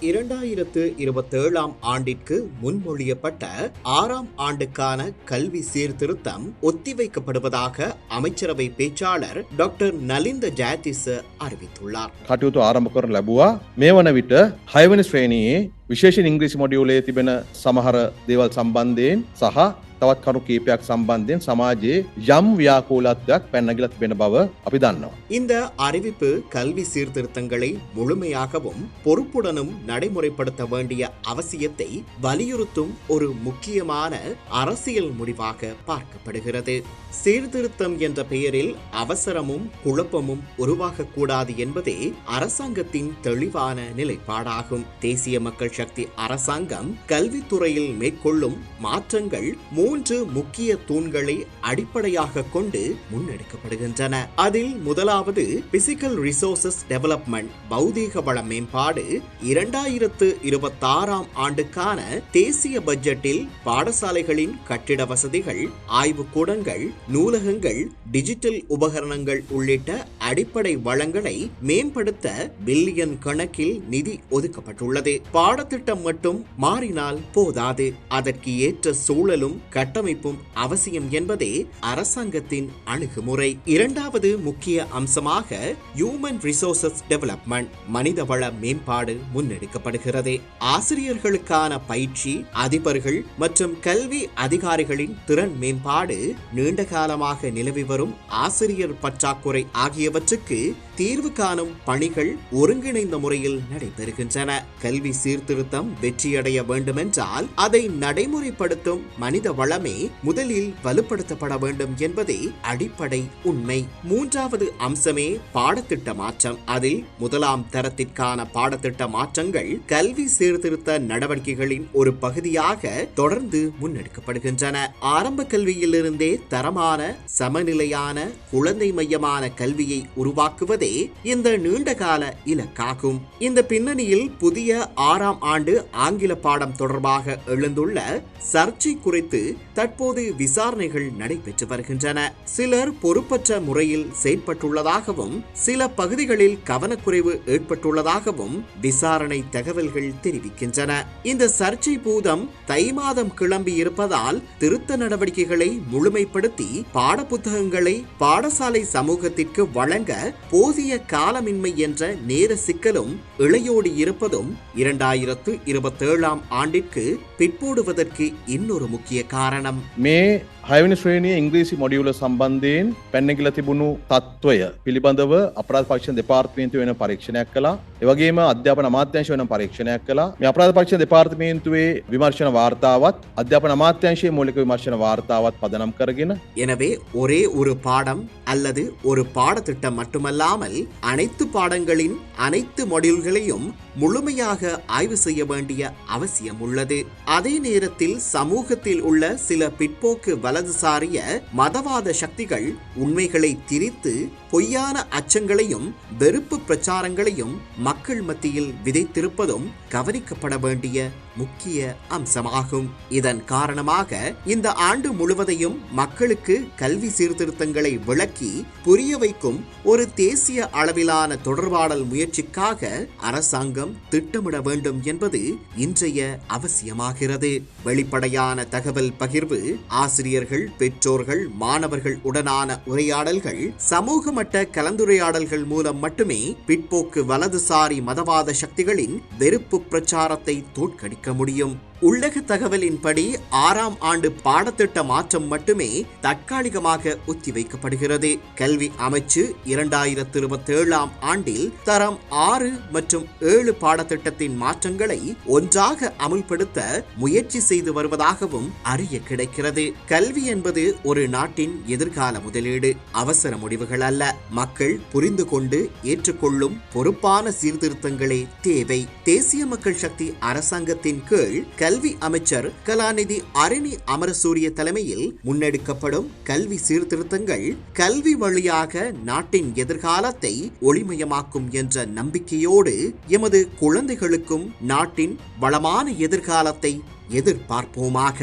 2027ஆம் ஆண்டிற்கு முன்மொழியப்பட்ட 6ஆம் ஆண்டுக்கான கல்வி சீர்திருத்தம் ஒத்திவைக்கப்படுவதாக அமைச்சரவை பேச்சாளர் டாக்டர் நலிந்த ஜாயதிස அறிவித்துள்ளார். කටයුතු ආරම්භ කරන ලැබුවා. මේ වන විට 6 වෙනි ශ්‍රේණියේ විශේෂ ඉංග්‍රීසි මොඩියුලේ තිබෙන සමහර දේවල් සම්බන්ධයෙන් සහ තවත් කරුණු කීපයක් සම්බන්ධයෙන් සමාජයේ යම් ව්‍යාකූලත්වයක් පැනනගිලා තිබෙන බව අපි දන්නවා. இந்த அறிவிப்பு கல்வி சீர்திருத்தங்களை முழுமையாகவும் பொறுப்புடனும் நடைமுறைப்படுத்த வேண்டிய அவசியத்தை வலியுறுத்தும் ஒரு முக்கியமான அரசியல் முடிவாக பார்க்கப்படுகிறது. சீர்திருத்தம் என்ற பெயரில் அவசரமும் குழப்பமும் உருவாகக்கூடாது என்பதே அரசாங்கத்தின் தெளிவான நிலைப்பாடாகும். தேசிய மக்கள் சக்தி அரசாங்கம் கல்வித்துறையில் மேற்கொள்ளும் மாற்றங்கள் 3 முக்கிய தூண்களை அடிப்படையாக கொண்டு முன்னெடுக்கப்படுகின்றன. அதில் முதலாவது பிசிக்கல் ரிசோர்சஸ் டெவலப்மெண்ட், பௌதீக வள மேம்பாடு. 2026ஆம் ஆண்டுக்கான தேசிய பட்ஜெட்டில் பாடசாலைகளின் கட்டிட வசதிகள், ஆய்வுக்கூடங்கள், நூலகங்கள், டிஜிட்டல் உபகரணங்கள் உள்ளிட்ட அடிப்படை வளங்களை மேம்படுத்த பில்லியன் கணக்கில் நிதி ஒதுக்கப்பட்டுள்ளது. பாடத்திட்டம் மட்டும் மாறினால் போதாது, அதற்கு ஏற்ற சூழலும் கட்டமைப்பும் அவசியம் என்பதே அரசாங்கத்தின் அணுகுமுறை. இரண்டாவது முக்கிய அம்சமாக ஹியூமன் ரிசோர்சஸ் டெவலப்மெண்ட், மனிதவள மேம்பாடு முன்னெடுக்கப்படுகிறது. ஆசிரியர்களுக்கான பயிற்சி, அதிபர்கள் மற்றும் கல்வி அதிகாரிகளின் திறன் மேம்பாடு, நீண்ட காலமாக நிலவி வரும் ஆசிரியர் பற்றாக்குறை ஆகியவற்றுக்கு தீர்வு காணும் பணிகள் ஒருங்கிணைந்த முறையில் நடைபெறுகின்றன. கல்வி சீர்திருத்தம் வெற்றியடைய வேண்டுமென்றால் அதை நடைமுறைப்படுத்தும் மனித வளமே முதலில் வலுப்படுத்தப்பட வேண்டும் என்பதே அடிப்படை உண்மை. மூன்றாவது அம்சமே பாடத்திட்ட மாற்றம். அதில் முதலாம் தரத்திற்கான பாடத்திட்ட மாற்றங்கள் கல்வி சீர்திருத்த நடவடிக்கைகளின் ஒரு பகுதியாக தொடர்ந்து முன்னெடுக்கப்படுகின்றன. ஆரம்ப கல்வியிலிருந்தே தரமான, சமநிலையான, குழந்தை மையமான கல்வியை உருவாக்குவதே இந்த நீண்டகால இலக்காகும். இந்த பின்னணியில் புதிய 6ஆம் ஆண்டு ஆங்கில பாடம் தொடர்பாக எழுந்துள்ள சர்ச்சை குறித்து தற்போது விசாரணைகள் நடைபெற்று வருகின்றன. சிலர் பொறுப்பற்ற முறையில் செயற்பட்டுள்ளதாகவும் சில பகுதிகளில் கவனக்குறைவு ஏற்பட்டுள்ளதாகவும் விசாரணை தகவல்கள் தெரிவிக்கின்றன. இந்த சர்ச்சை பூதம் தை மாதம் கிளம்பி இருப்பதால் திருத்த நடவடிக்கைகளை முழுமைப்படுத்தி பாடப்புத்தகங்களை பாடசாலை சமூகத்திற்கு வழங்க போதிய காலமின்மை என்ற நேர சிக்கலும் இளையோடி இருப்பதும் 2027ஆம் ஆண்டிற்கு பிற்போடுவதற்கு இன்னொரு முக்கிய காரணம். මේ 6 වෙනි ශ්‍රේණියේ ඉංග්‍රීසි මොඩියුල සම්බන්ධයෙන් පැනනගිලා තිබුණු තත්ත්වය පිළිබඳව අපරාධ පරීක්ෂණ දෙපාර්තමේන්තුව වෙන පරීක්ෂණයක් කළා. ඒ වගේම අධ්‍යාපන අමාත්‍යාංශය වෙන පරීක්ෂණයක් කළා. මේ අපරාධ පරීක්ෂණ දෙපාර්තමේන්තුවේ විමර්ශන වාර්තාවත් අධ්‍යාපන අමාත්‍යාංශයේ මූලික විමර්ශන වාර්තාවත් පදනම් කරගෙන எனவே ஒரே ஒரு பாடம் அல்லது ஒரு பாடத்திட்டம் மட்டுமல்லாமல் அனைத்து பாடங்களின் அனைத்து மாடியூல்களையும் முழுமையாக ஆய்வு செய்ய வேண்டிய அவசியம் உள்ளது. அதே நேரத்தில் சமூகத்தில் உள்ள சில பிற்போக்கு வலதுசாரிய மதவாத சக்திகள் உண்மைகளை திரித்து பொய்யான அச்சங்களையும் வெறுப்பு பிரச்சாரங்களையும் மக்கள் மத்தியில் விதைத்திருப்பதும் கவனிக்கப்பட வேண்டிய முக்கிய அம்சமாகும். இதன் காரணமாக இந்த ஆண்டு முழுவதையும் மக்களுக்கு கல்வி சீர்திருத்தங்களை விளக்கி புரிய வைக்கும் ஒரு தேசிய அளவிலான தொடர்பாடல் முயற்சிக்காக அரசாங்கம் திட்டமிட வேண்டும் என்பது இன்றைய அவசியமாகிறது. வெளிப்படையான தகவல் பகிர்வு, ஆசிரியர்கள், பெற்றோர்கள், மாணவர்கள் உடனான உரையாடல்கள், சமூக மட்ட கலந்துரையாடல்கள் மூலம் மட்டுமே பிற்போக்கு வலதுசாரி மதவாத சக்திகளின் வெறுப்பு பிரச்சாரத்தை தோற்கடிக்க முடியும். உள்ளக தகவலின்படி 6ஆம் ஆண்டு பாடத்திட்ட மாற்றம் மட்டுமே தற்காலிகமாக ஒத்திவைக்கப்படுகிறது. கல்வி அமைச்சு 2027ஆம் ஆண்டில் தரம் 6 மற்றும் 7 பாடத்திட்டத்தின் மாற்றங்களை ஒன்றாக அமுல்படுத்த முயற்சி செய்து வருவதாகவும் அறிய கிடைக்கிறது. கல்வி என்பது ஒரு நாட்டின் எதிர்கால முதலீடு, அவசர முடிவுகள் அல்ல. மக்கள் புரிந்து கொண்டு ஏற்றுக்கொள்ளும் பொறுப்பான சீர்திருத்தங்களே தேவை. தேசிய மக்கள் சக்தி அரசாங்கத்தின் கீழ் கல்வி அமைச்சர் கலாநிதி அரணி அமரசூரிய தலைமையில் முன்னெடுக்கப்படும் கல்வி சீர்திருத்தங்கள் கல்வி வழியாக நாட்டின் எதிர்காலத்தை ஒளிமயமாக்கும் என்ற நம்பிக்கையோடு எமது குழந்தைகளுக்கும் நாட்டின் வளமான எதிர்காலத்தை எதிர்பார்ப்போமாக.